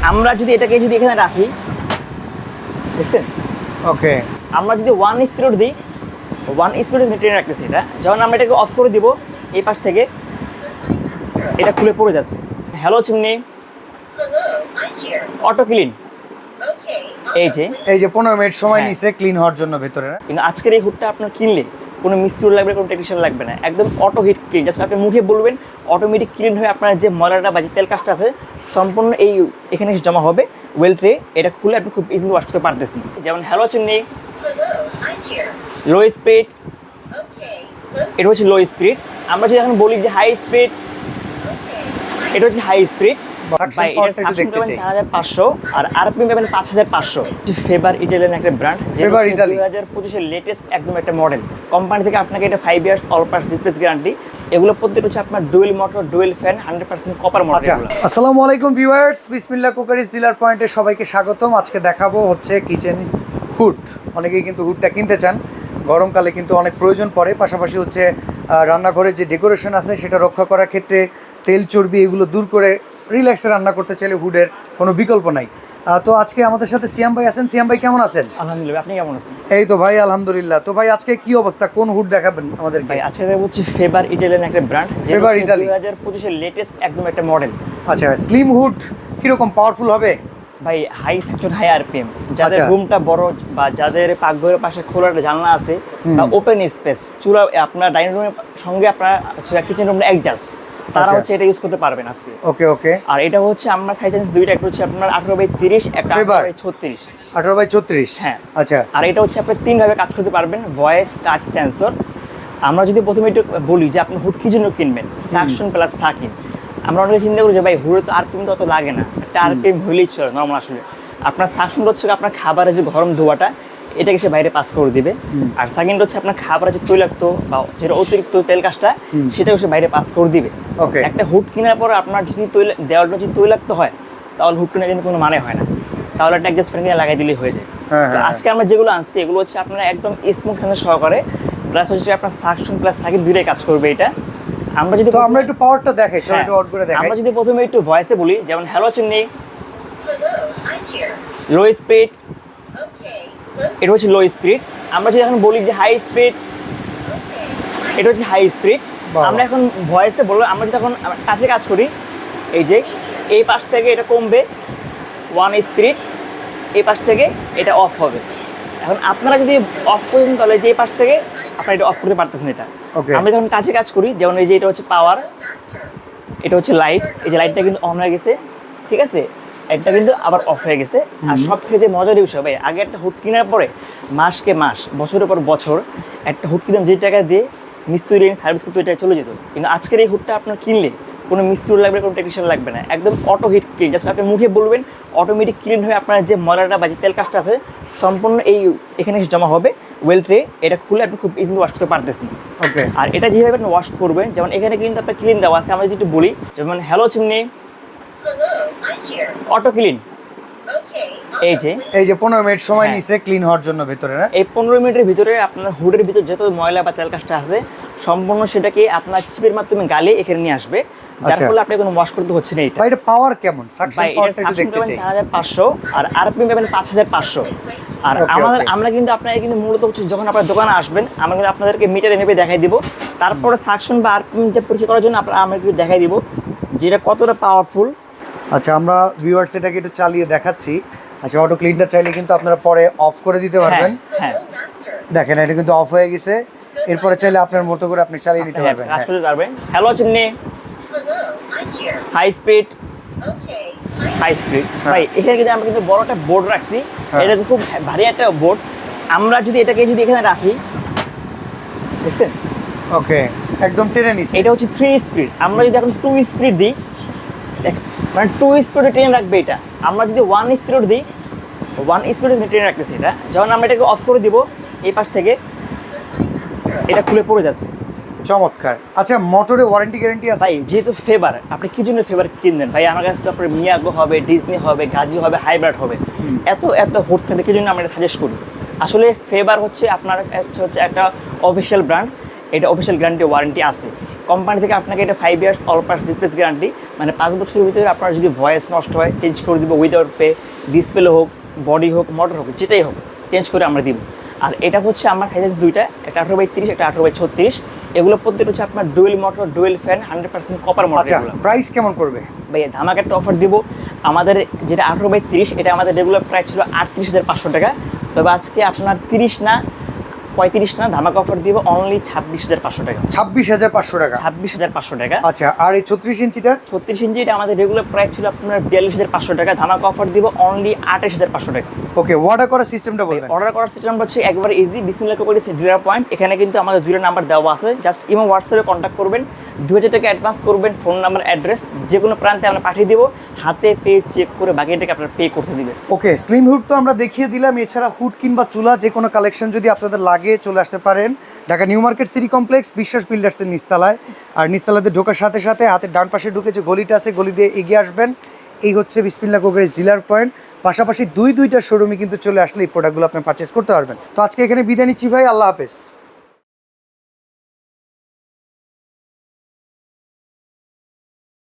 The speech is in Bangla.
আমরা যদি এটাকে এখানে রাখি, দেখছেন? ওকে, আমরা যদি 1 স্পিড দিই, 1 স্পিড ট্রেনে রাখতেছি এটা, যখন আমরা এটাকে অফ করে দিব এই পাশ থেকে, এটা খুলে পড়ে যাচ্ছে। Hello chimney, auto clean. এই যে 15 মিনিট সময় নিছে ক্লিন হওয়ার জন্য ভেতরে না? কিন্তু আজকের এই হুডটা আপনার কিনলে কোনো মিস্ত্রি লাগবে, কোনো টেকনিশিয়ান লাগবে না, একদম অটো হিট ক্লিন। জাস্ট আপনি মুখে বলবেন, অটোমেটিক ক্লিন হয়ে আপনার যে ময়লাটা বা যে তেল কাজটা আছে সম্পূর্ণ এই এখানে জমা হবে ওয়েল ট্রে। এটা খুলে আপনি খুব ইজিলি ওয়াশ করতে পারতেছেন। যেমন হ্যালো চিমনি, লো স্পিড, এটা হচ্ছে লো স্পিড। আমরা যদি এখন বলি যে হাই স্পিড, এটা হচ্ছে হাই স্পিড। ভাই এটা সাকশন পাবেন 4500 আর আরপিএম পাবেন 5500। ফেবার ইটালিয়ান একটা ব্র্যান্ড, ফেবার ইটালি 2025 এর লেটেস্ট একদম একটা মডেল। কোম্পানি থেকে আপনাকে এটা 5 years all parts replace guarantee. এগুলো প্রত্যেকটা হচ্ছে আপনার dual motor, dual fan, 100% copper motor. আচ্ছা, আসসালামু আলাইকুম ভিউয়ার্স, বিসমিল্লাহ কুকারিজ ডিলার পয়েন্টে সবাইকে স্বাগতম। আজকে দেখাবো হচ্ছে কিচেন হুড। অনেকেই কিন্তু হুডটা কিনতে চান, গরমকালে কিন্তু অনেক প্রয়োজন পড়ে। পাশাপাশি হচ্ছে রান্নাঘরের যে ডেকোরেশন আছে সেটা রক্ষা করার ক্ষেত্রে তেল চর্বি এগুলো দূর করে রিল্যাক্সে রান্না করতে চাইলে হুডের কোনো বিকল্প নাই। তো আজকে আমাদের সাথে সিয়াম ভাই আছেন। সিয়াম ভাই কেমন আছেন? আলহামদুলিল্লাহ, আপনি কেমন আছেন? এই তো ভাই আলহামদুলিল্লাহ। তো ভাই আজকে কি অবস্থা, কোন হুড দেখাবেন আমাদের? ভাই আজকে দেখাবো হচ্ছে ফেবার ইটালিয়ান একটা ব্র্যান্ড, ফেবার ইটালি 2025 এর লেটেস্ট একদম একটা মডেল। আচ্ছা, স্লিম হুড কিরকম পাওয়ারফুল হবে? ভাই হাই সেকশন, হাই আরপিএম, যাদের রুমটা বড় বা যাদের পাকঘরের পাশে খোলা একটা জানলা আছে বা ওপেন স্পেস, চুলা আপনার ডাইনিং রুমের সঙ্গে আপনার কিচেন রুমটা অ্যাডজাস্ট, তারা হচ্ছে এটা ইউজ করতে পারবেন আজকে। ওকে ওকে। আর এটা হচ্ছে আমরা সাইজ দুইটা, একটা হচ্ছে আপনার 18x30, একটা 18x36। 18x36, হ্যাঁ আচ্ছা। আর এটা হচ্ছে আপনি 3 ভাবে কাজ করতে পারবেন, ভয়েস, টাচ, সেন্সর। আমরা যদি প্রথমে একটু বলি যে আপনি হুড কি জন্য কিনবেন, সাকশন প্লাস সাকিন। আমরা অনেকে চিন্তা করি যে ভাই হুডে তো আরপিএম তো অত লাগে না, একটা আরপিএম হইলেই চলে নর্মাল। আসলে আপনার সাকশন হচ্ছে আপনার খাবারের যে গরম ধোয়াটা এটাকে সে বাইরে পাস করে দিবে, আর সেকেন্ড হচ্ছে আপনার খাবারের যে তৈলাক্ত বা যেটা অতিরিক্ত তেল কাজটা সেটাও সে বাইরে পাস করে দিবে। একটা হুড কেনার পর আপনার যদি দেওয়ালটা যদি তৈলাক্ত হয় তাহলে হুড কেনার কিন্তু কোনো মানে হয় না, তাহলে একটা অ্যাডজাস্ট ফ্যান কিনে লাগাই দিলেই হয়ে যায়। তো আজকে আমরা যেগুলো আনছি এগুলো হচ্ছে আপনার একদম স্মুথ সেন্সর সহকারে, প্লাস হচ্ছে আপনার সাকশন প্লাস সাকিন দুইটাই কাজ করবে এটা। আমরা যদি আমরা একটু পাওয়ারটা দেখাই, চলো একটু অন করে দেখাই। আমরা যদি প্রথমে একটু ভয়েসে বলি, যেমন হ্যালো চিমনি, লো স্পিড, এটা হচ্ছে লো স্পিড। আমরা যদি এখন বলি যে হাই স্পিড, এটা হচ্ছে হাই স্পিড। আমরা এখন ভয়েসে বলবো, আমরা যদি এখন টাচে কাজ করি, এই যে এই পাশ থেকে এটা কমবে 1 স্পিড, এই পাশ থেকে এটা অফ হবে। এখন আপনারা যদি অফ করেন তাহলে যে পাশ থেকে আপনারা এটা অফ করতে পারতেছেন এটা। আমরা যখন টাচে কাজ করি, যেমন এই যে এটা হচ্ছে পাওয়ার, এটা হচ্ছে লাইট, এই যে লাইটটা কিন্তু অন হয়ে গেছে, ঠিক আছে, এটা কিন্তু আবার অফ হয়ে গেছে। আর সব থেকে যে মজার বিষয় ভাই, আগে একটা হুড কেনার পরে মাসকে মাস, বছরের পর বছর একটা হুড কিনতাম যে টাকা দিয়ে মিস্ত্রি সার্ভিস করতে এটা চলে যেত। কিন্তু আজকের এই হুডটা আপনার কিনলে কোনো মিস্ত্রি লাগবে, কোনো টেকনিশিয়ান লাগবে না, একদম অটো হিট ক্লিন। জাস্ট আপনি মুখে বলবেন, অটোমেটিক ক্লিন হয়ে আপনার যে ময়লাটা বা যে তেল কাজটা আছে সম্পূর্ণ এই এখানে জমা হবে ওয়েল ট্রে। এটা খুলে আপনি খুব ইজিলি ওয়াশ করতে পারতেছেন। ওকে। আর এটা যেভাবে আপনি ওয়াশ করবেন, যেমন এখানে কিন্তু আপনার ক্লিন দেওয়া আছে। আমরা যদি একটু বলি, যেমন হ্যালো চিমনি, অটো ক্লিন। এই যে 15 মিনিট সময় নিছে ক্লিন হওয়ার জন্য ভেতরে না? এই 15 মিনিটের ভিতরে আপনার হুডের ভিতরে যত ময়লা বা তেল কাজটা আছে সম্পূর্ণ সেটাকে আপনার চিপের মাধ্যমে গালে এখানে নিয়ে আসবে, যার ফলে আপনি কোনো ওয়াশ করতে হচ্ছে না। এটা এটা পাওয়ার কেমন? সাকশন পাওয়ারটা একটু দেখতে চাই। 4500 আর আরপিএম পাবেন 5500। আর আমরা কিন্তু আপনারা কিন্তু মূলত হচ্ছে যখন আপনার দোকানে আসবেন, আমরা কিন্তু আপনাদেরকে মিটারে মেপে দেখাই দিব, তারপরে সাকশন বা আরপিএম যে পরীক্ষা করার জন্য আমরা একটু দেখাই দিব যেটা কতটা পাওয়ারফুল। আচ্ছা, আমরা ভিউয়ার্স এটাকে একটু চালিয়ে দেখাচ্ছি। আচ্ছা, অটো ক্লিনটা চাইলে কিন্তু আপনারা পরে অফ করে দিতে পারবেন। হ্যাঁ, দেখেন এটা কিন্তু অফ হয়ে গেছে। এরপরে চাইলে আপনার মতো করে আপনি চালিয়ে নিতে পারবেন। কাজ করতে পারবেন। Hello chimney, high speed, high speed. ভাই এখানে কিন্তু আমরা কিন্তু বড় একটা বোর্ড রাখছি, এটা খুব ভারী একটা বোর্ড। আমরা যদি এটাকে এখানে রাখি, দেখছেন? ওকে, একদম টেনে নিছি। এটা হচ্ছে 3 স্পিড। আমরা যদি এখন 2 স্পিড দিই, মানে 2 স্পিডে ট্রেন রাখবে এটা। আমরা যদি 1 স্পিড দিই, 1 স্পিডে ট্রেন রাখতেছি এটা, যখন আমরা এটাকে অফ করে দিব এই পাশ থেকে এটা খুলে পড়ে যাচ্ছে। চমৎকার। আচ্ছা, মোটরে ওয়ারেন্টি গ্যারান্টি আছে? ভাই যেহেতু ফেবার, আপনি কি জন্য ফেবার কিনবেন ভাই? আমার কাছে তো আপনার মিয়াকো হবে, ডিজনি হবে, গাজি হবে, হাইব্রিড হবে, এত হুড থাকে, কি জন্য আমরা এটা সাজেস্ট করি। আসলে ফেবার হচ্ছে আপনার হচ্ছে একটা অফিসিয়াল ব্র্যান্ড, এটা অফিসিয়াল গ্যারান্টি ওয়ারেন্টি আছে। কোম্পানি থেকে আপনাকে এটা 5 years all parts replace guarantee, মানে 5 বছরের ভিতরে আপনার যদি ভয়েস নষ্ট হয় চেঞ্জ করে দিব উইদাউট পে, ডিসপ্লে হোক, বডি হোক, মোটর হোক, যেটাই হোক চেঞ্জ করে আমরা দিব। আর এটা হচ্ছে আমার সাইজ আছে দুইটা, একটা 18/30, একটা 18/36। এগুলো প্রত্যেকটা হচ্ছে আপনার dual motor, dual fan, 100% copper motor. আচ্ছা, প্রাইস কেমন পড়বে ভাই? ধামাকা একটা অফার দিব। আমাদের যেটা 18/30, এটা আমাদের রেগুলার প্রাইস ছিল 38,500 টাকা, তবে আজকে আপনার 30 না 35 না ধামাকা অফার দিব অনলি 26,500 টাকা। 26,500 টাকা? 26,500 টাকা। আচ্ছা, আর এই 36 ইঞ্চিটা? 36 ইঞ্চি এটা আমাদের রেগুলার প্রাইস ছিল আপনার 42,500 টাকা, ধামাকা অফার দিব অনলি 28,500 টাকা। ওকে, অর্ডার করার সিস্টেমটা বলবেন? অর্ডার করার সিস্টেম হচ্ছে একবার ইজি। বিসমিল্লাহ কোকারিজ ডিলার পয়েন্ট, এখানে কিন্তু আমাদের দুইটা নাম্বার দেওয়া আছে, জাস্ট ইমো হোয়াটসঅ্যাপে কন্ট্যাক্ট করবেন, 2000 টাকা অ্যাডভান্স করবেন, ফোন নাম্বার অ্যাড্রেস যে কোনো প্রান্তে আমরা পাঠিয়ে দিব, হাতে পে চেক করে বাকি টাকা আপনার পে করতে দিবেন। ওকে, স্লিম হুড তো আমরা দেখিয়ে দিলাম, এছাড়া হুড কিংবা চুলা যে কোনো কালেকশন যদি আপনাদের লাগে চলে আসতে পারেন Dhaka new market city complex, বিশ্বাস বিল্ডার্সের নিচতলায়। আর নিচতলাতে ঢোকার সাথে সাথে হাতের ডান পাশে ঢুকে যে গলিটা আছে, গলি দিয়ে এগিয়ে আসবেন, এই হচ্ছে বিসমিল্লাহ কোকারিজ ডিলার পয়েন্ট। পাশাপাশি দুইটা শোরুমে কিন্তু চলে আসলে এই প্রোডাক্টগুলো আপনি পারচেস করতে পারবেন। তো আজকে এখানে বিদায় নিচ্ছি ভাই, আল্লাহ হাফেজ।